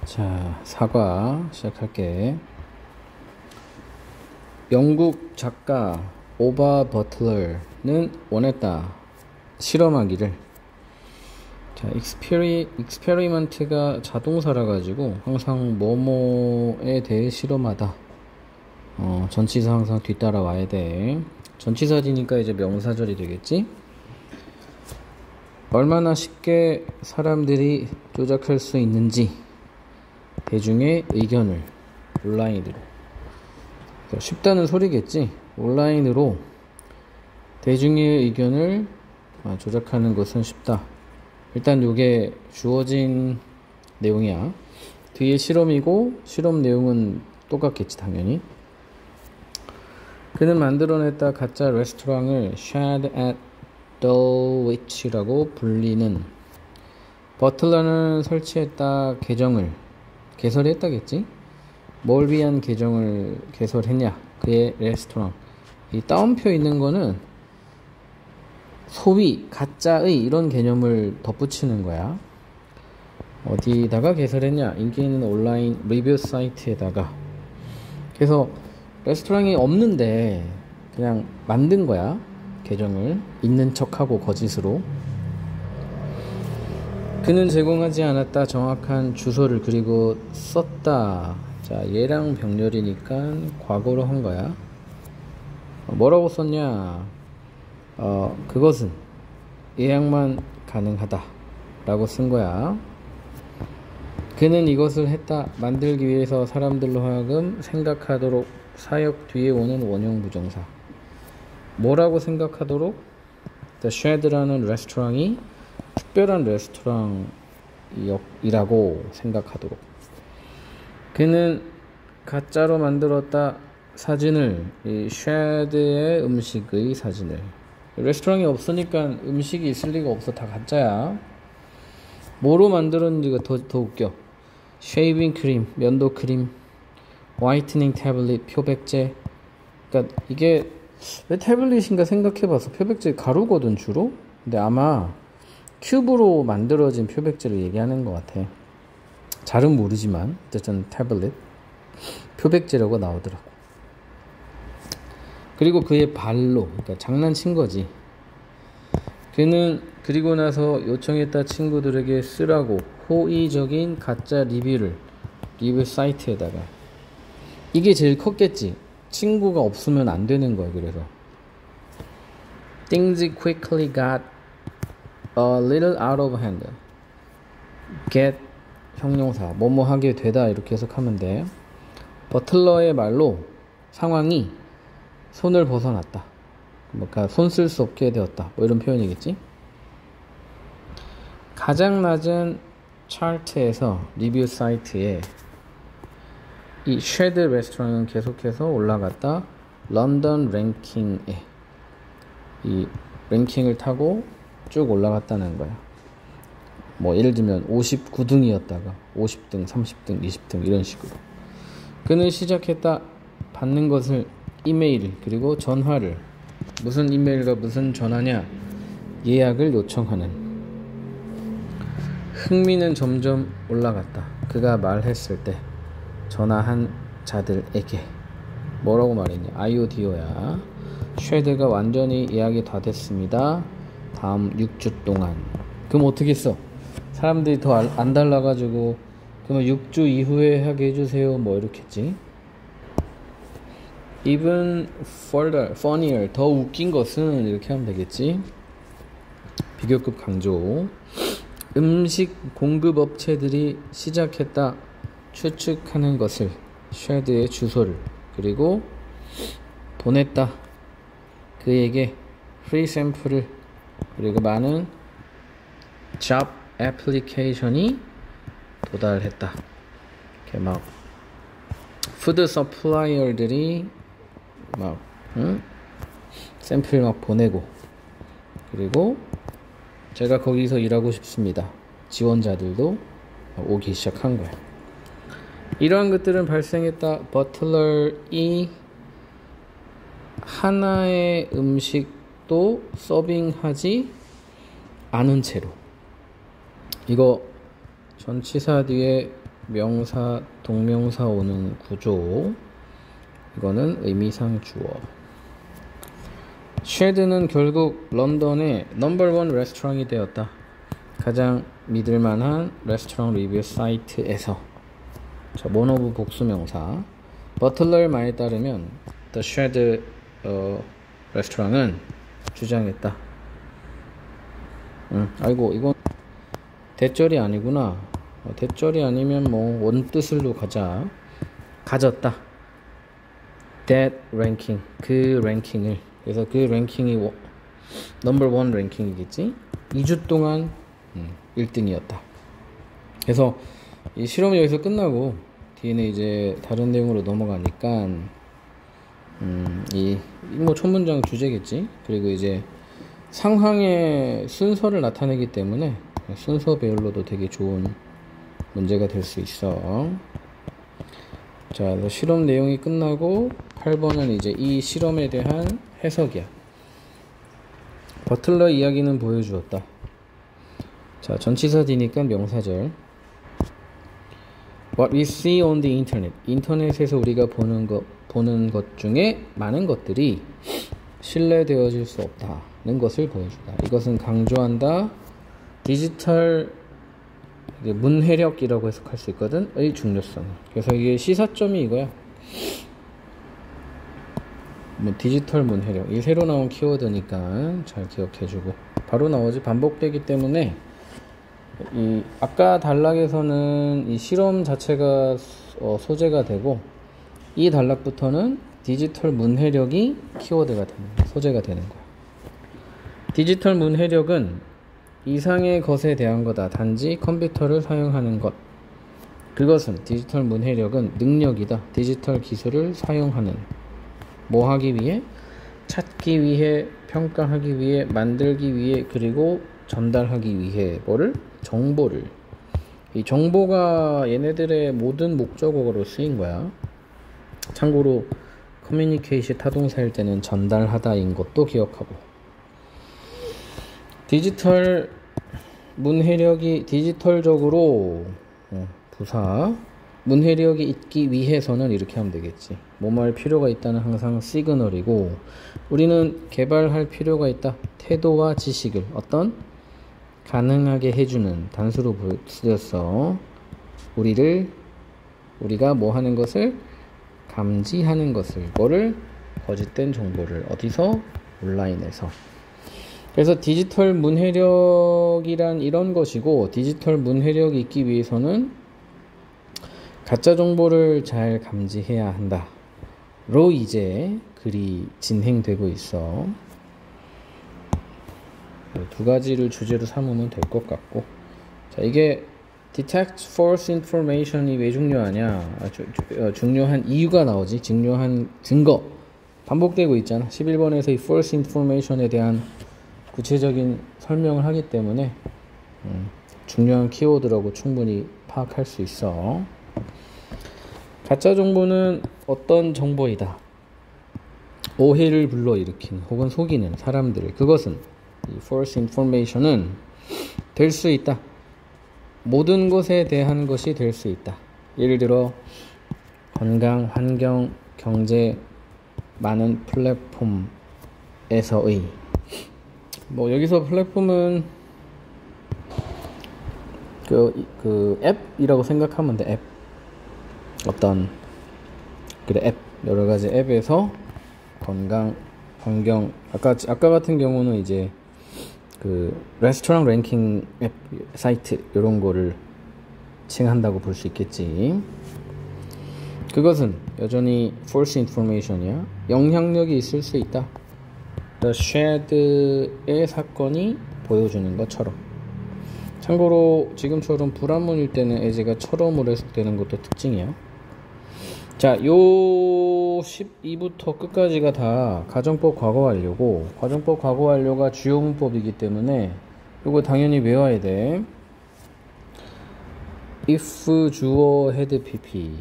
자, 사과 시작할게. 영국 작가 오바 버틀러는 원했다. 실험하기를. 자, 익스페리먼트가 자동사라 가지고 항상 뭐뭐에 대해 실험하다. 전치사 항상 뒤따라 와야 돼. 전치사지니까 이제 명사절이 되겠지? 얼마나 쉽게 사람들이 조작할 수 있는지 대중의 의견을 온라인으로, 쉽다는 소리겠지. 온라인으로 대중의 의견을 조작하는 것은 쉽다. 일단 요게 주어진 내용이야. 뒤에 실험이고 실험 내용은 똑같겠지 당연히. 그는 만들어냈다 가짜 레스토랑을 Shad at Dulwich라고 불리는. 버틀러는 설치했다 계정을, 개설했다겠지? 뭘 위한 계정을 개설했냐? 그의 레스토랑. 이 따옴표 있는 거는 소위 가짜의 이런 개념을 덧붙이는 거야. 어디다가 개설했냐? 인기 있는 온라인 리뷰 사이트에다가. 그래서 레스토랑이 없는데 그냥 만든 거야. 계정을 있는 척하고 거짓으로. 그는 제공하지 않았다 정확한 주소를. 그리고 썼다. 자, 얘랑 병렬이니까 과거로 한 거야. 뭐라고 썼냐? 그것은 예약만 가능하다 라고 쓴 거야. 그는 이것을 했다. 만들기 위해서 사람들로 하여금 생각하도록. 사역 뒤에 오는 원형 부정사. 뭐라고 생각하도록? The Shad라는 레스토랑이 특별한 레스토랑이라고 생각하도록. 그는 가짜로 만들었다 사진을, 이 Shad의 음식의 사진을. 레스토랑이 없으니까 음식이 있을 리가 없어. 다 가짜야. 뭐로 만들었는지가 더 웃겨. 쉐이빙 크림, 면도 크림, 화이트닝 태블릿, 표백제. 그러니까 이게 왜 태블릿인가 생각해봐서 표백제 가루거든 주로. 근데 아마 큐브로 만들어진 표백제를 얘기하는 것 같아. 잘은 모르지만 어쨌든 태블릿 표백제라고 나오더라고. 그리고 그의 발로, 그러니까 장난친 거지. 그는 그리고 나서 요청했다 친구들에게 쓰라고 호의적인 가짜 리뷰 사이트에다가. 이게 제일 컸겠지. 친구가 없으면 안 되는 거야. 그래서 Things quickly got a little out of hand. get 형용사, 뭐뭐 하게 되다 이렇게 해석하면 돼. 버틀러의 말로 상황이 손을 벗어났다. 그러니까 손 쓸 수 없게 되었다. 뭐 이런 표현이겠지. 가장 낮은 차트에서 리뷰 사이트에 이 쉐드 레스토랑은 계속해서 올라갔다. 런던 랭킹에 이 랭킹을 타고 쭉 올라갔다는 거야. 뭐 예를 들면 59등이었다가 50등, 30등, 20등 이런 식으로. 그는 시작했다. 받는 것을 이메일 그리고 전화를. 무슨 이메일과 무슨 전화냐? 예약을 요청하는. 흥미는 점점 올라갔다. 그가 말했을 때 전화한 자들에게 뭐라고 말했냐? IODO야. 쉐드가 완전히 예약이 다 됐습니다. 다음 6주 동안. 그럼 어떻게 했어? 사람들이 더 안 달라가지고 그러면 6주 이후에 하게 해주세요 뭐 이렇게 했지. Even further, funnier, 더 웃긴 것은 이렇게 하면 되겠지. 비교급 강조. 음식 공급업체들이 시작했다 추측하는 것을, 쉐드의 주소를. 그리고 보냈다 그에게 프리 샘플을. 그리고 많은 잡 애플리케이션이 도달했다. 이렇게 막 푸드 서플라이어들이 막 샘플 막 보내고. 그리고 제가 거기서 일하고 싶습니다. 지원자들도 오기 시작한 거야. 이러한 것들은 발생했다. 버틀러이 하나의 음식도 서빙하지 않은 채로. 이거 전치사 뒤에 명사, 동명사 오는 구조. 이거는 의미상 주어. 쉐드는 결국 런던의 넘버원 레스토랑이 되었다. 가장 믿을만한 레스토랑 리뷰 사이트에서. 자, 모노브 복수명사. 버틀러의 말에 따르면 The Shed 레스토랑은 주장했다. 아이고 이건 대절이 아니구나. 대절이 아니면 뭐 원뜻을로 가졌다. That ranking, 그 랭킹을. 그래서 그 랭킹이 넘버원 랭킹이겠지. 2주 동안 1등이었다. 그래서 이 실험이 여기서 끝나고 뒤에는 이제 다른 내용으로 넘어가니까 뭐 첫 문장 주제겠지. 그리고 이제 상황의 순서를 나타내기 때문에 순서 배열로도 되게 좋은 문제가 될 수 있어. 자, 실험 내용이 끝나고 8번은 이제 이 실험에 대한 해석이야. 버틀러 이야기는 보여주었다. 자, 전치사 D니까 명사절. What we see on the internet. 인터넷에서 우리가 보는 것 중에 많은 것들이 신뢰되어질 수 없다는 것을 보여주다. 이것은 강조한다. 디지털 문해력이라고 해석할 수 있거든. 의 중요성. 그래서 이게 시사점이 이거야. 뭐 디지털 문해력. 이 새로 나온 키워드니까 잘 기억해주고. 바로 나오지. 반복되기 때문에 이 아까 단락에서는 이 실험 자체가 소재가 되고, 이 단락부터는 디지털 문해력이 키워드가 되는 거야. 소재가 되는 거야. 디지털 문해력은 이상의 것에 대한 거다. 단지 컴퓨터를 사용하는 것. 그것은 디지털 문해력은 능력이다. 디지털 기술을 사용하는. 뭐 하기 위해? 찾기 위해, 평가하기 위해, 만들기 위해, 그리고 전달하기 위해. 뭐를? 정보를. 이 정보가 얘네들의 모든 목적어로 쓰인 거야. 참고로 커뮤니케이션 타동사일 때는 전달하다인 것도 기억하고. 디지털 문해력이 디지털적으로 부사 문해력이 있기 위해서는 이렇게 하면 되겠지. 뭐뭐 할 필요가 있다는 항상 시그널이고, 우리는 개발할 필요가 있다. 태도와 지식을 어떤 가능하게 해주는 단수로 쓰였어. 우리가 뭐 하는 것을 감지하는 것을. 뭐를? 거짓된 정보를. 어디서? 온라인에서. 그래서 디지털 문해력이란 이런 것이고, 디지털 문해력이 있기 위해서는 가짜 정보를 잘 감지해야 한다. 로 이제 글이 진행되고 있어. 두 가지를 주제로 삼으면 될 것 같고. 자, 이게 detect false information이 왜 중요하냐? 중요한 이유가 나오지. 중요한 증거. 반복되고 있잖아. 11번에서 이 false information에 대한 구체적인 설명을 하기 때문에 중요한 키워드라고 충분히 파악할 수 있어. 가짜 정보는 어떤 정보이다. 오해를 불러일으키는 혹은 속이는 사람들. 그것은 이 false information은 될 수 있다. 모든 것에 대한 것이 될 수 있다. 예를 들어 건강, 환경, 경제, 많은 플랫폼에서의. 뭐 여기서 플랫폼은 그 앱이라고 생각하면 돼. 앱. 어떤 앱, 여러 가지 앱에서 건강, 환경, 아까 같은 경우는 이제 그 레스토랑 랭킹 앱 사이트 이런 거를 칭한다고 볼 수 있겠지. 그것은 여전히 false information이야. 영향력이 있을 수 있다. The Shed의 사건이 보여주는 것처럼. 참고로 지금처럼 불합문일 때는 as가 처럼으로 해석되는 것도 특징이야. 자, 요 12부터 끝까지가 다 가정법 과거 완료고, 가정법 과거 완료가 주요 문법이기 때문에 요거 당연히 외워야 돼. if 주어 had pp,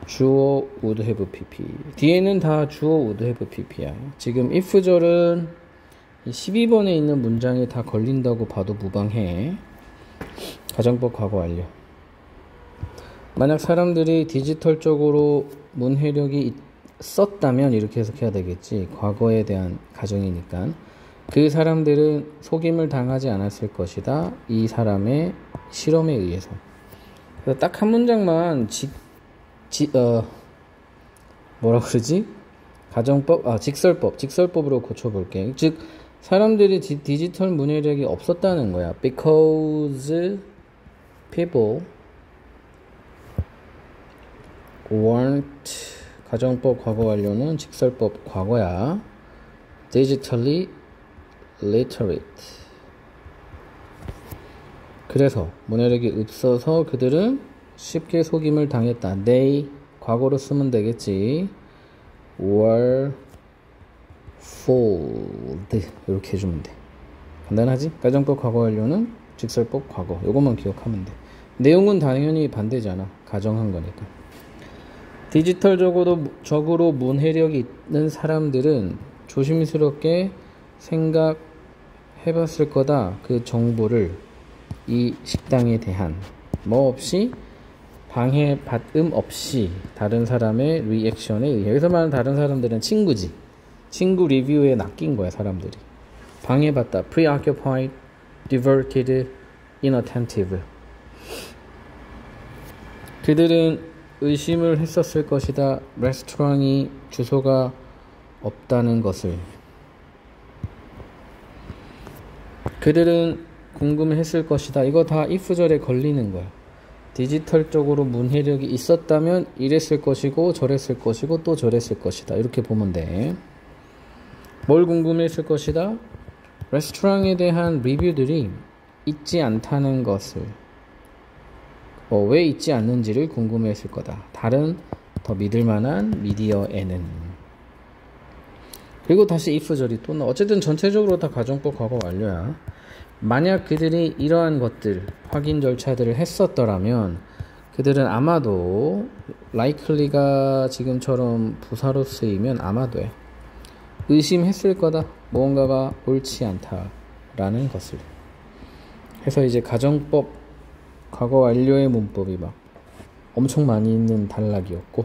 주어 would have pp. 뒤에는 다 주어 would have pp야. 지금 if절은 12번에 있는 문장에 다 걸린다고 봐도 무방해. 가정법 과거 완료. 만약 사람들이 디지털적으로 문해력이 있었다면 이렇게 해석해야 되겠지. 과거에 대한 가정이니까. 그 사람들은 속임을 당하지 않았을 것이다. 이 사람의 실험에 의해서. 그래서 딱 한 문장만 뭐라 그러지? 직설법으로 고쳐볼게. 즉 사람들이 디지털 문해력이 없었다는 거야. Because people weren't, 가정법 과거 완료는 직설법 과거야. digitally literate. 그래서 문해력이 없어서 그들은 쉽게 속임을 당했다. They 과거로 쓰면 되겠지. were fooled. 이렇게 해주면 돼. 간단하지? 가정법 과거 완료는 직설법 과거. 요것만 기억하면 돼. 내용은 당연히 반대잖아. 가정한 거니까. 디지털적으로 문해력이 있는 사람들은 조심스럽게 생각해봤을 거다. 그 정보를 이 식당에 대한 뭐 없이 방해 받음 없이 다른 사람의 리액션에 의해. 여기서 말하는 다른 사람들은 친구지. 친구 리뷰에 낚인 거야 사람들이. 방해받다. preoccupied, diverted, inattentive. 그들은 의심을 했었을 것이다. 레스토랑이 주소가 없다는 것을. 그들은 궁금했을 것이다. 이거 다 if절에 걸리는 거야. 디지털적으로 문해력이 있었다면 이랬을 것이고 저랬을 것이고 또 저랬을 것이다. 이렇게 보면 돼. 뭘 궁금했을 것이다? 레스토랑에 대한 리뷰들이 있지 않다는 것을, 왜 있지 않는지를 궁금해했을 거다. 다른 더 믿을만한 미디어에는. 그리고 다시 if절이 또 어쨌든 전체적으로 다 가정법 과거 완료야. 만약 그들이 이러한 것들 확인 절차들을 했었더라면 그들은 아마도 likely가 지금처럼 부사로 쓰이면 아마도 의심했을 거다. 무언가가 옳지 않다라는 것을. 해서 이제 가정법 과거 완료의 문법이 막 엄청 많이 있는 단락이었고.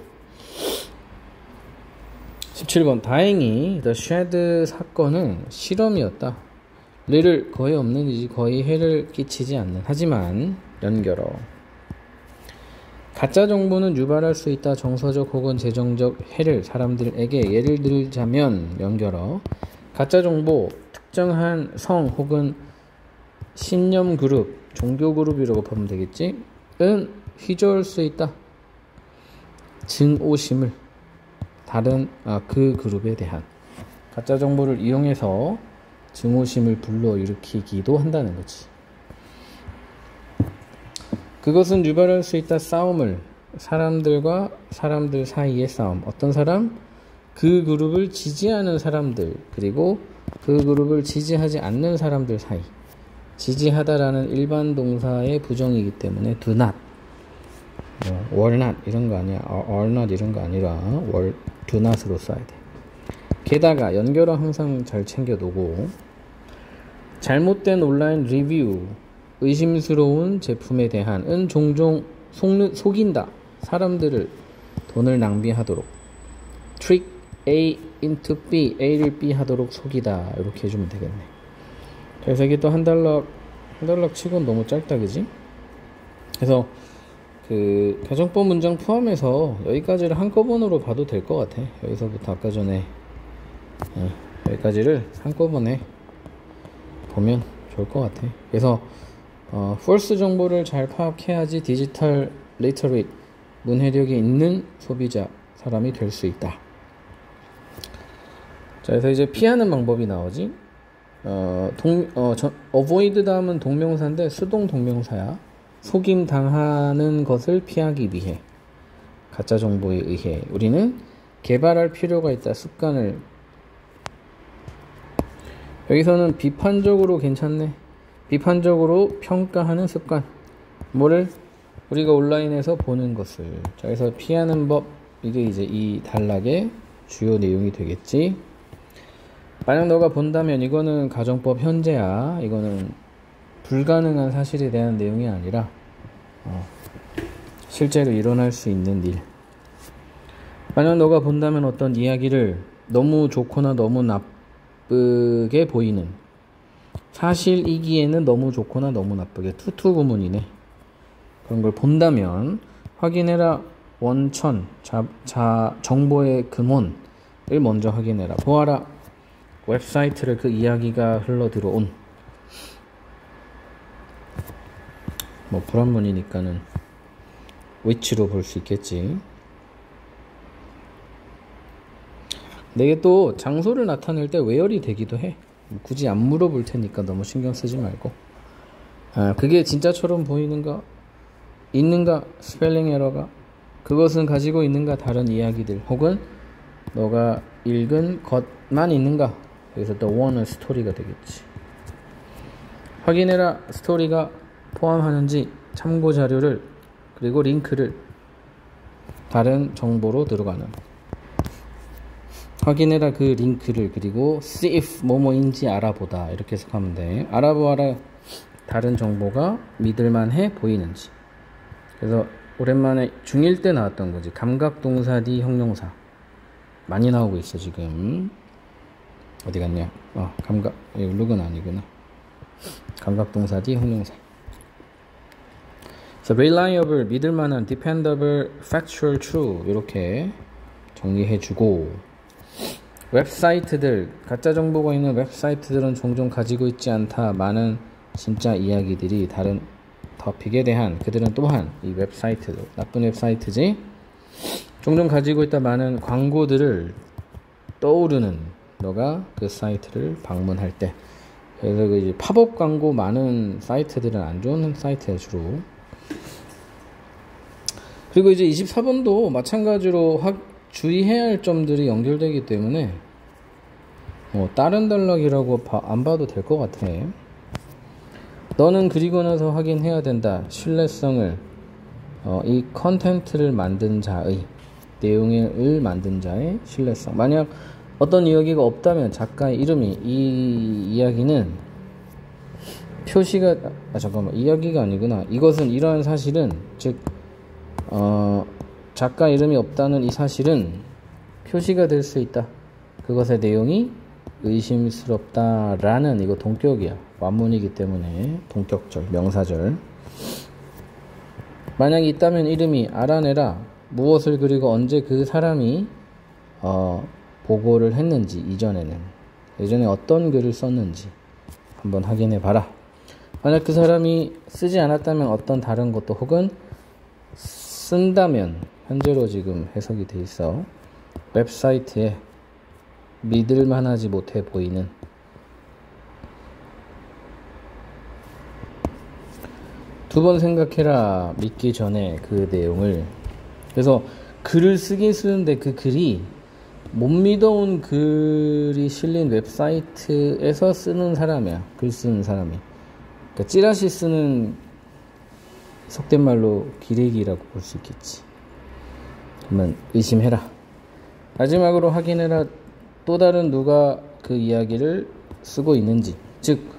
17번 다행히 The Shed 사건은 실험이었다. 를 거의 없는 이지 거의 해를 끼치지 않는. 하지만 연결어. 가짜 정보는 유발할 수 있다. 정서적 혹은 재정적 해를 사람들에게. 예를 들자면 연결어. 가짜 정보 특정한 성 혹은 신념 그룹, 종교 그룹이라고 보면 되겠지. 은 휘저을 수 있다. 증오심을 다른 그 그룹에 대한 가짜 정보를 이용해서 증오심을 불러일으키기도 한다는 거지. 그것은 유발할 수 있다. 싸움을. 사람들과 사람들 사이의 싸움. 어떤 사람? 그 그룹을 지지하는 사람들, 그리고 그 그룹을 지지하지 않는 사람들 사이. 지지하다라는 일반 동사의 부정이기 때문에 do not, were not 이런 거 아니야. are not 이런 거 아니라 do not으로 써야 돼. 게다가 연결어 항상 잘 챙겨두고. 잘못된 온라인 리뷰, 의심스러운 제품에 대한 은 종종 속인다. 사람들을 돈을 낭비하도록. trick A into B, A를 B 하도록 속이다. 이렇게 해주면 되겠네. 그래서 이게 또 한 단락 치고는 너무 짧다, 그지? 그래서 그 가정법 문장 포함해서 여기까지를 한꺼번으로 봐도 될 것 같아. 여기서부터 아까 전에 여기까지를 한꺼번에 보면 좋을 것 같아. 그래서 false 정보를 잘 파악해야지 디지털 리터릿 문해력이 있는 소비자 사람이 될 수 있다. 자, 그래서 이제 피하는 방법이 나오지. avoid 다음은 동명사인데 수동 동명사야. 속임 당하는 것을 피하기 위해, 가짜 정보에 의해 우리는 개발할 필요가 있다. 습관을. 여기서는 비판적으로 괜찮네. 비판적으로 평가하는 습관. 뭐를? 우리가 온라인에서 보는 것을. 자, 그래서 피하는 법, 이게 이제 이 단락의 주요 내용이 되겠지. 만약 너가 본다면 이거는 가정법 현재야. 이거는 불가능한 사실에 대한 내용이 아니라 실제로 일어날 수 있는 일. 만약 너가 본다면 어떤 이야기를 너무 좋거나 너무 나쁘게 보이는, 사실이기에는 너무 좋거나 너무 나쁘게, 투투구문이네. 그런 걸 본다면 확인해라. 원천, 정보의 근원을 먼저 확인해라. 보아라. 웹사이트를 그 이야기가 흘러 들어온, 뭐 불합문이니까는 which로 볼 수 있겠지. 내게 또 장소를 나타낼 때 where이 되기도 해. 굳이 안 물어볼 테니까 너무 신경 쓰지 말고. 그게 진짜처럼 보이는가? 있는가? 스펠링 에러가? 그것은 가지고 있는가? 다른 이야기들 혹은 너가 읽은 것만 있는가? 여기서 the one은 스토리가 되겠지. 확인해라. 스토리가 포함하는지 참고 자료를 그리고 링크를 다른 정보로 들어가는, 확인해라 그 링크를, 그리고 see if 뭐뭐인지 알아보다, 이렇게 해석하면 돼. 알아보아라. 다른 정보가 믿을만해 보이는지. 그래서 오랜만에 중1 때 나왔던 거지. 감각동사 뒤 형용사 많이 나오고 있어 지금. 어디 갔냐? 감각, 룩은 아니구나. 감각동사 뒤 형용사. 그래서 reliable, 믿을만한, dependable, factual, true, 이렇게 정리해주고, 웹사이트들, 가짜 정보가 있는 웹사이트들은 종종 가지고 있지 않다. 많은 진짜 이야기들이 다른 토픽에 대한, 그들은 또한 이 웹사이트도 나쁜 웹사이트지. 종종 가지고 있다. 많은 광고들을 떠오르는, 너가 그 사이트를 방문할 때. 그래서 그 이제 팝업 광고 많은 사이트들은 안 좋은 사이트에 주로. 그리고 이제 24번도 마찬가지로 주의해야 할 점들이 연결되기 때문에 다른 단락이라고 안 봐도 될 것 같아. 너는 그리고 나서 확인해야 된다. 신뢰성을, 이 컨텐츠를 만든 자의, 내용을 만든 자의 신뢰성. 만약 어떤 이야기가 없다면 작가의 이름이, 이 이야기는 표시가, 이야기가 아니구나. 이것은, 이러한 사실은, 즉 작가 이름이 없다는 이 사실은 표시가 될 수 있다. 그것의 내용이 의심스럽다라는, 이거 동격이야. 완문이기 때문에 동격절, 명사절. 만약 있다면 이름이, 알아내라. 무엇을, 그리고 언제 그 사람이 보고를 했는지, 예전에 어떤 글을 썼는지 한번 확인해 봐라. 만약 그 사람이 쓰지 않았다면 어떤 다른 것도, 혹은 쓴다면, 현재로 지금 해석이 돼 있어. 웹사이트에 믿을만하지 못해 보이는, 두 번 생각해라. 믿기 전에 그 내용을. 그래서 글을 쓰긴 쓰는데 그 글이 못 믿어온 글이 실린 웹사이트에서 쓰는 사람이야. 글 쓰는 사람이. 그러니까 찌라시 쓰는, 속된 말로 기레기라고 볼 수 있겠지. 그러면 의심해라. 마지막으로 확인해라. 또 다른 누가 그 이야기를 쓰고 있는지. 즉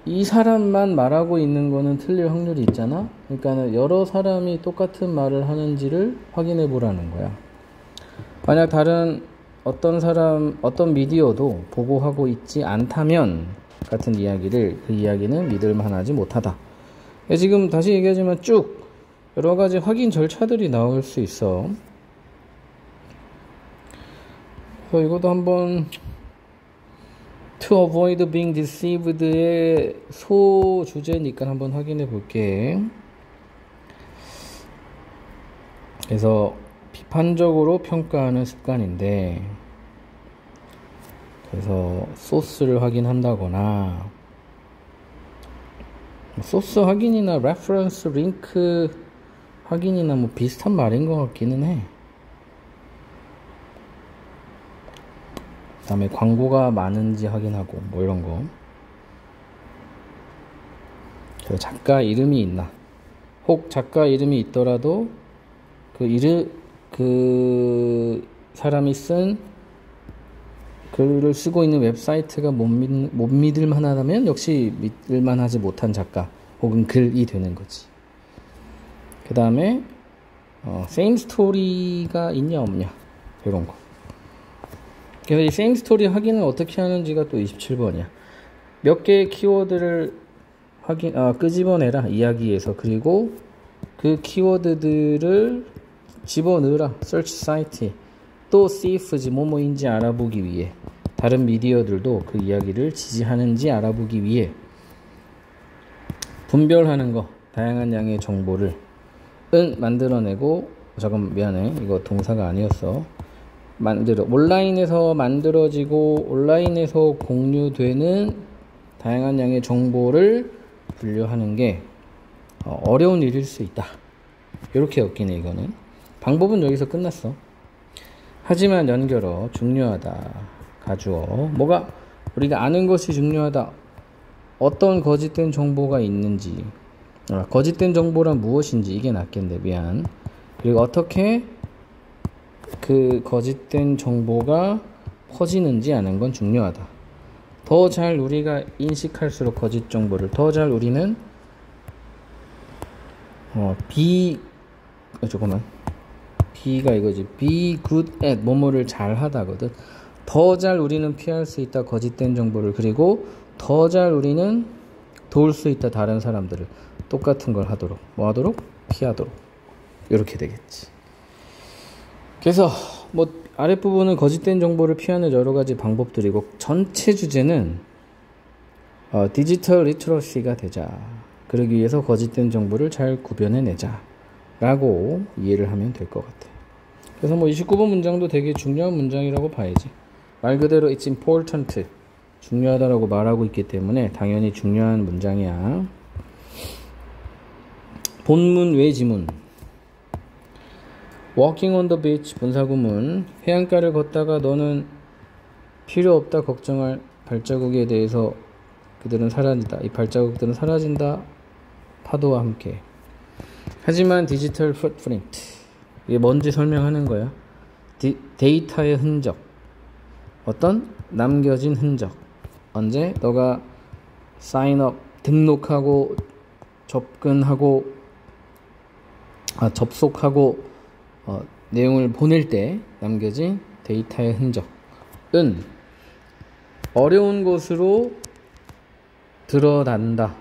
이 사람만 말하고 있는 거는 틀릴 확률이 있잖아. 그러니까 여러 사람이 똑같은 말을 하는지를 확인해 보라는 거야. 만약 다른 어떤 미디어도 보고하고 있지 않다면 같은 이야기를, 그 이야기는 믿을만하지 못하다. 지금 다시 얘기하지만 쭉 여러 가지 확인 절차들이 나올 수 있어. 그래서 이것도 한번 To avoid being deceived의 소주제니까 한번 확인해 볼게. 그래서 비판적으로 평가하는 습관인데, 그래서 소스를 확인한다거나, 소스 확인이나 레퍼런스 링크 확인이나 뭐 비슷한 말인 것 같기는 해. 그 다음에 광고가 많은지 확인하고 뭐 이런 거. 그래서 작가 이름이 있나, 혹 작가 이름이 있더라도 그 사람이 쓴 글을 쓰고 있는 웹사이트가 못 믿을 만하다면 역시 믿을 만하지 못한 작가 혹은 글이 되는 거지. 그 다음에 same story가 있냐 없냐 이런 거. 그래서 이 same story 확인을 어떻게 하는지가 또 27번이야. 몇 개의 키워드를 끄집어내라 이야기에서. 그리고 그 키워드들을 집어넣으라 search 사이트에. 또 CF지 뭐뭐인지 알아보기 위해. 다른 미디어들도 그 이야기를 지지하는지 알아보기 위해. 분별하는 거. 다양한 양의 정보를 만들어내고. 잠깐 미안해, 이거 동사가 아니었어. 온라인에서 만들어지고 온라인에서 공유되는 다양한 양의 정보를 분류하는 게 어려운 일일 수 있다. 이렇게 엮이네. 이거는 방법은 여기서 끝났어. 하지만 연결어 중요하다. 가주어 뭐가 우리가 아는 것이 중요하다. 어떤 거짓된 정보가 있는지, 거짓된 정보란 무엇인지, 이게 낫겠네. 미안. 그리고 어떻게 그 거짓된 정보가 퍼지는지 아는 건 중요하다. 더 잘 우리가 인식할수록 거짓 정보를 더 잘 우리는 B가 이거지. be good at 뭐뭐를 잘 하다거든. 더 잘 우리는 피할 수 있다. 거짓된 정보를. 그리고 더 잘 우리는 도울 수 있다. 다른 사람들을 똑같은 걸 하도록. 뭐 하도록? 피하도록. 이렇게 되겠지. 그래서 아랫부분은 거짓된 정보를 피하는 여러 가지 방법들이고, 전체 주제는 디지털 리터러시가 되자. 그러기 위해서 거짓된 정보를 잘 구별해내자 라고 이해를 하면 될 것 같아. 그래서 29번 문장도 되게 중요한 문장이라고 봐야지. 말 그대로 it's important, 중요하다라고 말하고 있기 때문에 당연히 중요한 문장이야. 본문 외 지문. Walking on the beach, 분사구문. 해안가를 걷다가 너는 필요 없다 걱정할 발자국에 대해서 그들은 사라진다. 이 발자국들은 사라진다. 파도와 함께. 하지만 디지털 풋프린트, 이게 뭔지 설명하는 거야. 데이터의 흔적, 어떤 남겨진 흔적. 언제 너가 사인업, 등록하고 접속하고 내용을 보낼 때 남겨진 데이터의 흔적은 어려운 곳으로 드러난다.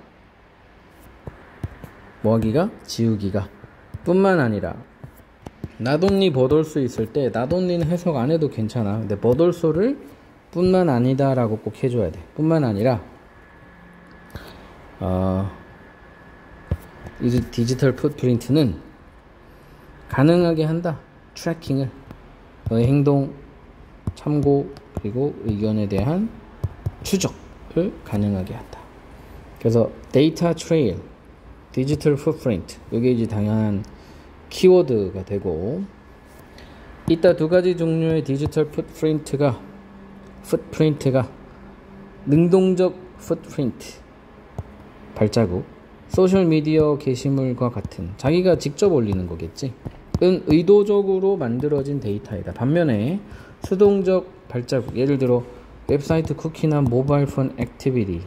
뭐하기가? 지우기가. 뿐만 아니라 나돈니 버돌소 있을 때 나돈니는 해석 안 해도 괜찮아. 근데 버돌소를 뿐만 아니다 라고 꼭 해줘야 돼. 뿐만 아니라 이 디지털 풋프린트는 가능하게 한다. 트래킹을, 너의 행동 참고 그리고 의견에 대한 추적을 가능하게 한다. 그래서 데이터 트레일, 디지털 풋프린트, 이게 이제 당연한 키워드가 되고, 이따 두 가지 종류의 디지털 풋프린트가 능동적 풋프린트, 발자국, 소셜미디어 게시물과 같은 자기가 직접 올리는 거겠지. 은 의도적으로 만들어진 데이터이다. 반면에 수동적 발자국, 예를 들어 웹사이트 쿠키나 모바일폰 액티비티,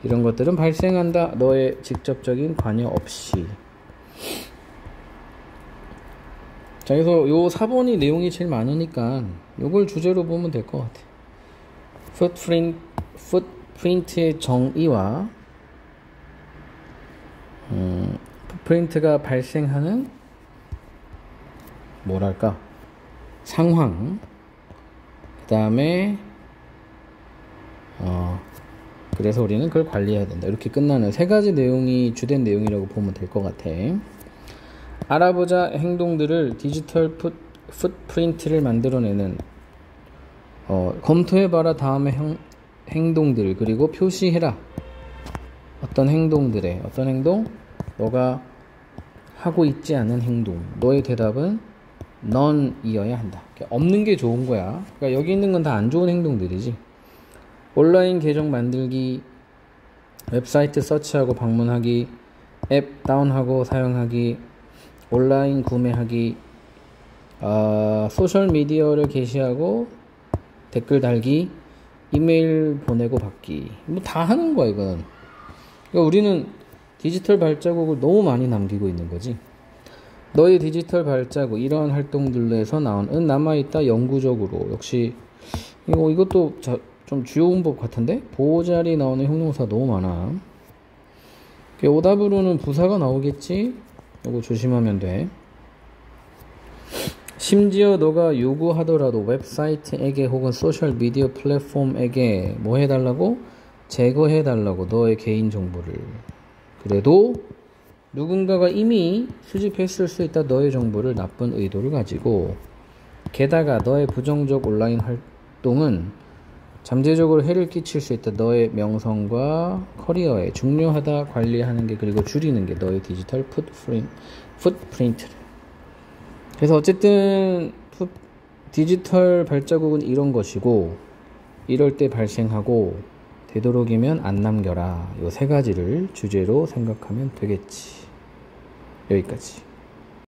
이런 것들은 발생한다. 너의 직접적인 관여 없이. 자, 그래서 요 4번이 내용이 제일 많으니까 요걸 주제로 보면 될 것 같아. 풋프린트의 정의와 풋프린트가 발생하는 상황, 그 다음에 그래서 우리는 그걸 관리해야 된다. 이렇게 끝나는 세 가지 내용이 주된 내용이라고 보면 될 것 같아. 알아보자 행동들을 디지털 풋프린트를 만들어내는, 검토해봐라 다음의 행동들, 그리고 표시해라. 어떤 행동? 너가 하고 있지 않은 행동. 너의 대답은 none이어야 한다. 없는 게 좋은 거야. 그러니까 여기 있는 건 다 안 좋은 행동들이지. 온라인 계정 만들기, 웹사이트 서치하고 방문하기, 앱 다운하고 사용하기, 온라인 구매하기, 소셜미디어를 게시하고 댓글 달기, 이메일 보내고 받기, 뭐 다 하는 거야 이건. 그러니까 우리는 디지털 발자국을 너무 많이 남기고 있는 거지. 너의 디지털 발자국 이러한 활동들에서 나온 은 남아있다 영구적으로. 역시 이것도 좀 주요 문법 같은데 보호자리 나오는 형용사 너무 많아. 오답으로는 부사가 나오겠지. 이거 조심하면 돼. 심지어 너가 요구하더라도 웹사이트에게 혹은 소셜미디어 플랫폼에게 뭐 해달라고? 제거해달라고 너의 개인정보를. 그래도 누군가가 이미 수집했을 수 있다 너의 정보를 나쁜 의도를 가지고, 게다가 너의 부정적 온라인 활동은 잠재적으로 해를 끼칠 수 있다 너의 명성과 커리어에. 중요하다 관리하는 게, 그리고 줄이는 게 너의 디지털 풋프린트를. 그래서 어쨌든 디지털 발자국은 이런 것이고, 이럴 때 발생하고, 되도록이면 안 남겨라. 요 세 가지를 주제로 생각하면 되겠지. 여기까지.